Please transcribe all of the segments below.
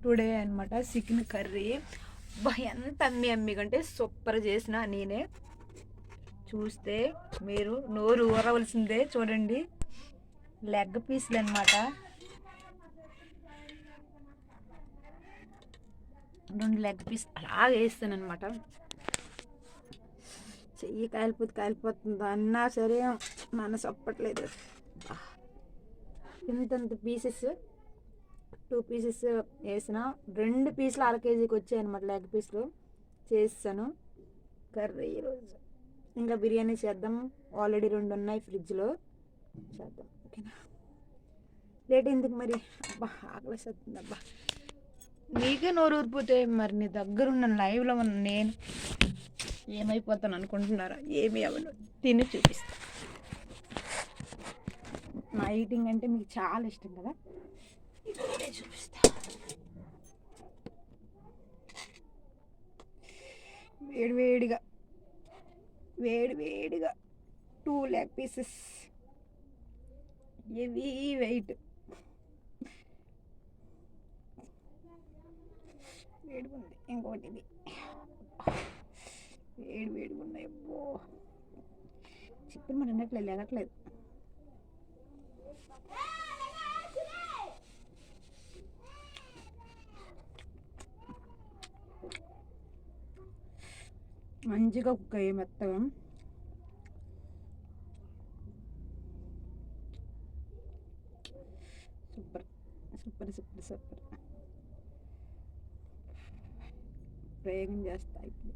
Today అనమాట chicken curry. ఎంత అమ్మి కంటే సూపర్ చేసిన నేనే. చూస్తే మీరు నోరు ఊరవలసిందే. చూడండి, లెగ్ పీస్లు అనమాట. 2 లెగ్ పీస్ అలా వేస్తాను అనమాట. చెయ్యి కాలిపోతుంది అన్నా సరే మనసు ఒప్పట్లేదు. ఇంతంత పీసెస్ 2 పీసెస్ వేసిన 2 పీసులు అర కేజీకి వచ్చాయి అనమాట. లెగ్ పీస్లు చేస్తాను కర్రీ ఈరోజు. ఇంకా బిర్యానీ చేద్దాం. ఆల్రెడీ 2 ఉన్నాయి ఫ్రిడ్జ్లో, చేద్దాం. ఓకేనా, లేట్ ఎందుకు మరి. అబ్బా ఆకలిస్తుంది. అబ్బా నీకే నోరు ఊరిపోతే మరి నీ దగ్గర ఉన్న లైవ్లో ఉన్న నేను ఏమైపోతాను అనుకుంటున్నారా? ఏమి అవను, తిని చూపిస్తా. నా ఈటింగ్ అంటే మీకు చాలా ఇష్టం కదా, ఇదే చూపిస్తా. వేడివేడిగా 2 లెగ్ పీసెస్, హెవీ వెయిట్, వేడిగా ఉంది. ఇంకోటి ఇది వేడిగా ఉన్నాయి. అబ్బో చికెన్ మరి అన్నట్లేదు, లేగట్లేదు. మంచిగా కుక్ అయ్యి మెత్తగా. Super super super super. ప్రయోగం చేస్తా ఇప్పుడు.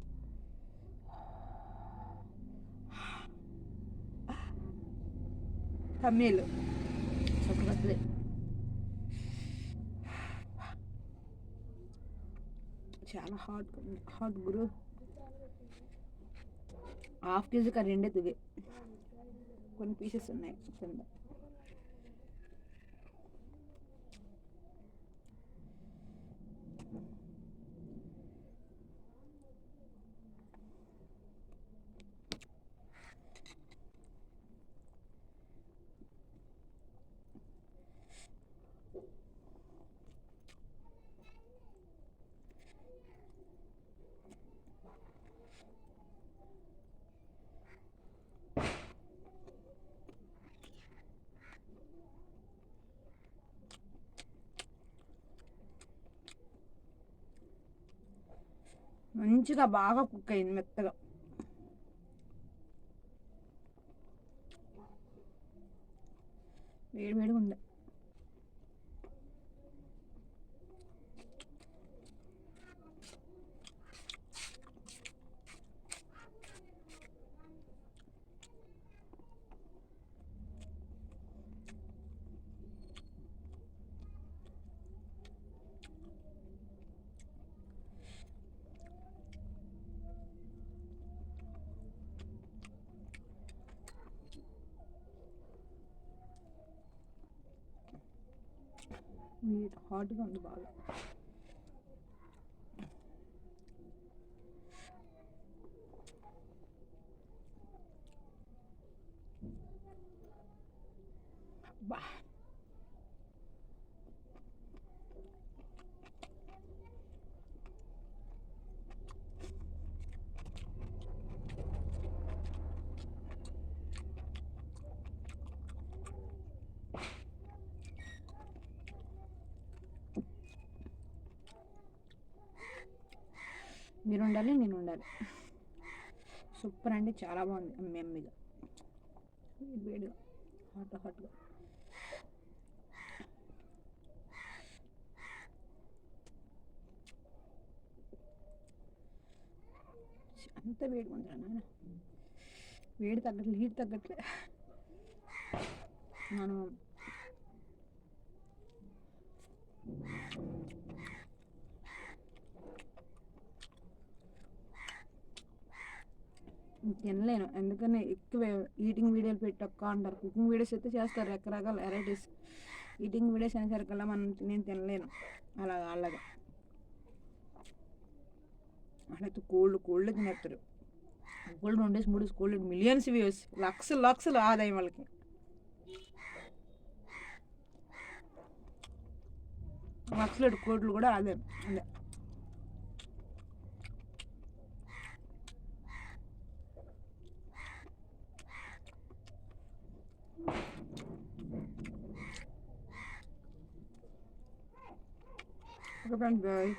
తమిళ్ సూపర్ వస్తుంది. చాలా హాట్ గురు. 1/2 కేజీ కర్రీ రెండే తుగే, కొన్ని పీసెస్ ఉన్నాయి కింద. మంచిగా బాగా కుక్ అయింది మెత్తగా. వేడిగా ఉంది. హాట్గా ఉంది బాగా. బా మీరు ఉండాలి, నేను ఉండాలి. సూపర్ అండి, చాలా బాగుంది. అమ్మిగా వేడిగా హాట్గా. అంత వేడిగా ఉంది నాన్న. వేడి తగ్గట్లే, హీట్ తగ్గట్లే. మనం తినలేను, ఎందుకని ఎక్కువ ఈటింగ్ వీడియోలు పెట్టక్క అంటారు. కుకింగ్ వీడియోస్ అయితే చేస్తారు, రకరకాల వెరైటీస్. ఈటింగ్ వీడియోస్ అనేసరికల్లా నేను తినలేను అలాగా. అట్లయితే కోల్డ్ తినేస్తారు. Cold 2 days 3 days cold, millions views, లక్షలు ఆదాయం వాళ్ళకి. నక్సలైట్ కోట్లు కూడా అదే అదే. Okay friends, bye.